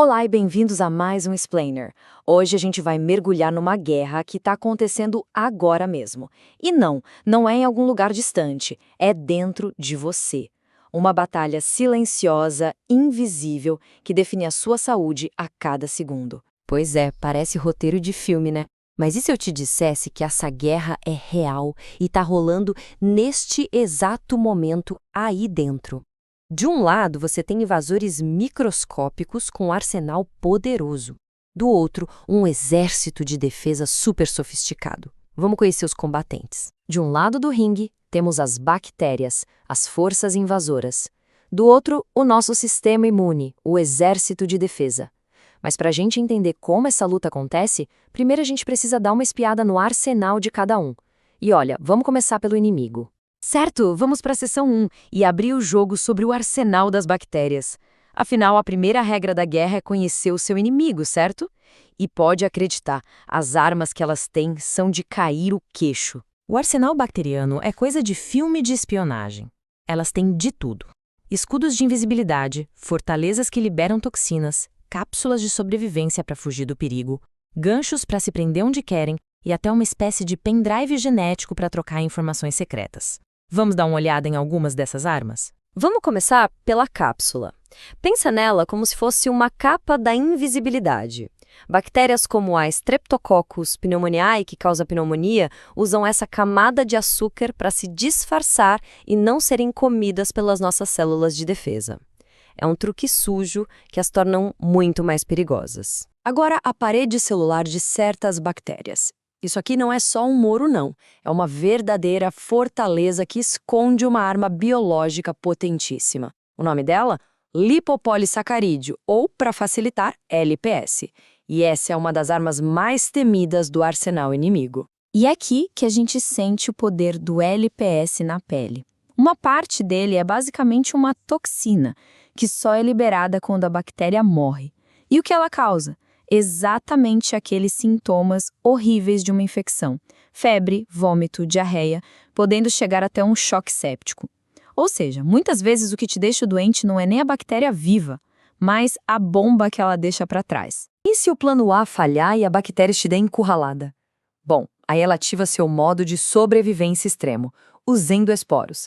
Olá e bem-vindos a mais um Explainer. Hoje a gente vai mergulhar numa guerra que está acontecendo agora mesmo. E não é em algum lugar distante, é dentro de você. Uma batalha silenciosa, invisível, que define a sua saúde a cada segundo. Pois é, parece roteiro de filme, né? Mas e se eu te dissesse que essa guerra é real e está rolando neste exato momento aí dentro? De um lado, você tem invasores microscópicos com um arsenal poderoso. Do outro, um exército de defesa super sofisticado. Vamos conhecer os combatentes. De um lado do ringue, temos as bactérias, as forças invasoras. Do outro, o nosso sistema imune, o exército de defesa. Mas para a gente entender como essa luta acontece, primeiro a gente precisa dar uma espiada no arsenal de cada um. E olha, vamos começar pelo inimigo. Certo, vamos para a seção 1 e abrir o jogo sobre o arsenal das bactérias. Afinal, a primeira regra da guerra é conhecer o seu inimigo, certo? E pode acreditar, as armas que elas têm são de cair o queixo. O arsenal bacteriano é coisa de filme de espionagem. Elas têm de tudo: escudos de invisibilidade, fortalezas que liberam toxinas, cápsulas de sobrevivência para fugir do perigo, ganchos para se prender onde querem e até uma espécie de pendrive genético para trocar informações secretas. Vamos dar uma olhada em algumas dessas armas? Vamos começar pela cápsula. Pensa nela como se fosse uma capa da invisibilidade. Bactérias como a Streptococcus pneumoniae, que causa pneumonia, usam essa camada de açúcar para se disfarçar e não serem comidas pelas nossas células de defesa. É um truque sujo que as tornam muito mais perigosas. Agora, a parede celular de certas bactérias. Isso aqui não é só um muro, não. É uma verdadeira fortaleza que esconde uma arma biológica potentíssima. O nome dela? Lipopolissacarídeo, ou, para facilitar, LPS. E essa é uma das armas mais temidas do arsenal inimigo. E é aqui que a gente sente o poder do LPS na pele. Uma parte dele é basicamente uma toxina, que só é liberada quando a bactéria morre. E o que ela causa? Exatamente aqueles sintomas horríveis de uma infecção: febre, vômito, diarreia, podendo chegar até um choque séptico. Ou seja, muitas vezes o que te deixa doente não é nem a bactéria viva, mas a bomba que ela deixa para trás. E se o plano A falhar e a bactéria estiver encurralada? Bom, aí ela ativa seu modo de sobrevivência extremo, os endoesporos.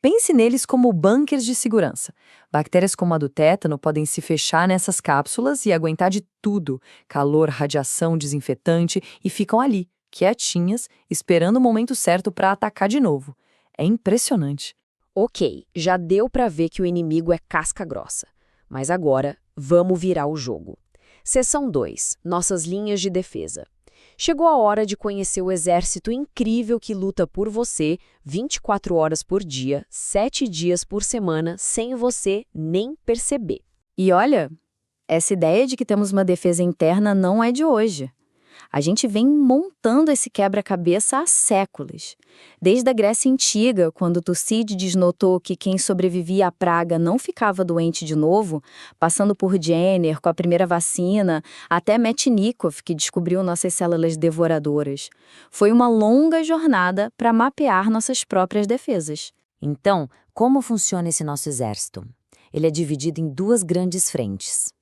Pense neles como bunkers de segurança. Bactérias como a do tétano podem se fechar nessas cápsulas e aguentar de tudo: calor, radiação, desinfetante, e ficam ali, quietinhas, esperando o momento certo para atacar de novo. É impressionante. Ok, já deu para ver que o inimigo é casca grossa. Mas agora, vamos virar o jogo. Seção 2. Nossas linhas de defesa. Chegou a hora de conhecer o exército incrível que luta por você 24 horas por dia, 7 dias por semana, sem você nem perceber. E olha, essa ideia de que temos uma defesa interna não é de hoje. A gente vem montando esse quebra-cabeça há séculos. Desde a Grécia Antiga, quando Tucídides notou que quem sobrevivia à praga não ficava doente de novo, passando por Jenner com a primeira vacina, até Metchnikoff, que descobriu nossas células devoradoras. Foi uma longa jornada para mapear nossas próprias defesas. Então, como funciona esse nosso exército? Ele é dividido em duas grandes frentes.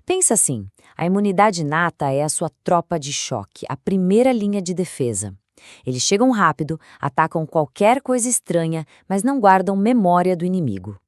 Pensa assim: a imunidade inata é a sua tropa de choque, a primeira linha de defesa. Eles chegam rápido, atacam qualquer coisa estranha, mas não guardam memória do inimigo.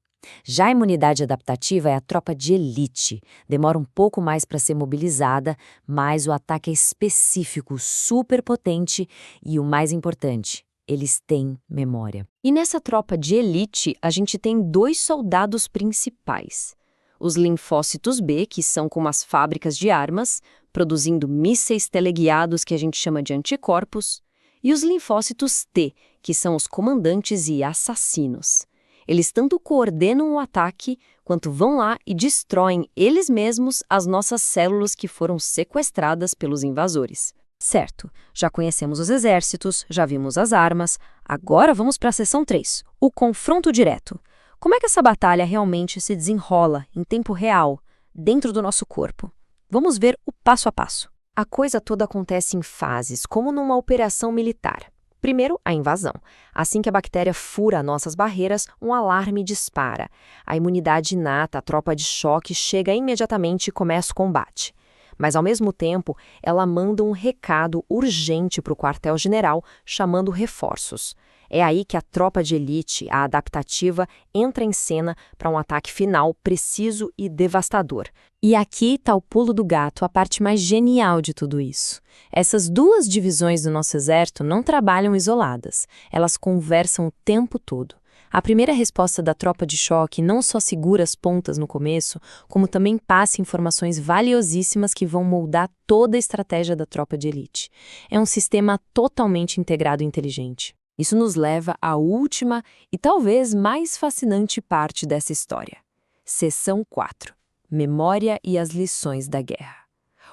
Já a imunidade adaptativa é a tropa de elite. Demora um pouco mais para ser mobilizada, mas o ataque é específico, super potente e, o mais importante, eles têm memória. E nessa tropa de elite, a gente tem dois soldados principais: os linfócitos B, que são como as fábricas de armas, produzindo mísseis teleguiados que a gente chama de anticorpos, e os linfócitos T, que são os comandantes e assassinos. Eles tanto coordenam o ataque, quanto vão lá e destroem eles mesmos as nossas células que foram sequestradas pelos invasores. Certo, já conhecemos os exércitos, já vimos as armas, agora vamos para a seção 3, o confronto direto. Como é que essa batalha realmente se desenrola em tempo real, dentro do nosso corpo? Vamos ver o passo a passo. A coisa toda acontece em fases, como numa operação militar. Primeiro, a invasão. Assim que a bactéria fura nossas barreiras, um alarme dispara. A imunidade inata, a tropa de choque, chega imediatamente e começa o combate. Mas, ao mesmo tempo, ela manda um recado urgente para o quartel-general, chamando reforços. É aí que a tropa de elite, a adaptativa, entra em cena para um ataque final preciso e devastador. E aqui está o pulo do gato, a parte mais genial de tudo isso. Essas duas divisões do nosso exército não trabalham isoladas, elas conversam o tempo todo. A primeira resposta da tropa de choque não só segura as pontas no começo, como também passa informações valiosíssimas que vão moldar toda a estratégia da tropa de elite. É um sistema totalmente integrado e inteligente. Isso nos leva à última e talvez mais fascinante parte dessa história. Seção 4. Memória e as lições da guerra.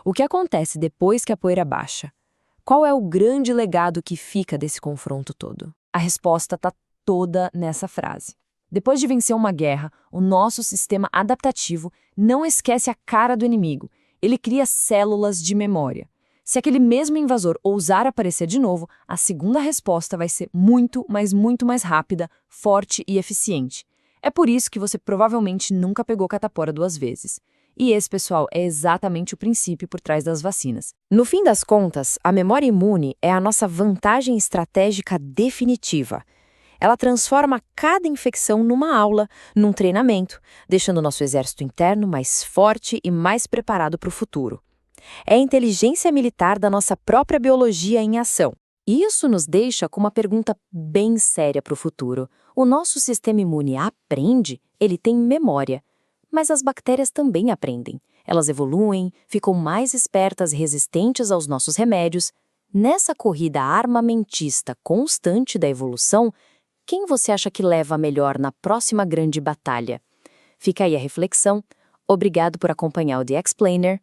O que acontece depois que a poeira baixa? Qual é o grande legado que fica desse confronto todo? A resposta está toda nessa frase. Depois de vencer uma guerra, o nosso sistema adaptativo não esquece a cara do inimigo. Ele cria células de memória. Se aquele mesmo invasor ousar aparecer de novo, a segunda resposta vai ser muito mais rápida, forte e eficiente. É por isso que você provavelmente nunca pegou catapora 2 vezes. E esse, pessoal, é exatamente o princípio por trás das vacinas. No fim das contas, a memória imune é a nossa vantagem estratégica definitiva. Ela transforma cada infecção numa aula, num treinamento, deixando nosso exército interno mais forte e mais preparado para o futuro. É a inteligência militar da nossa própria biologia em ação. E isso nos deixa com uma pergunta bem séria para o futuro. O nosso sistema imune aprende? Ele tem memória. Mas as bactérias também aprendem. Elas evoluem, ficam mais espertas e resistentes aos nossos remédios. Nessa corrida armamentista constante da evolução, quem você acha que leva melhor na próxima grande batalha? Fica aí a reflexão. Obrigado por acompanhar o The Explainer.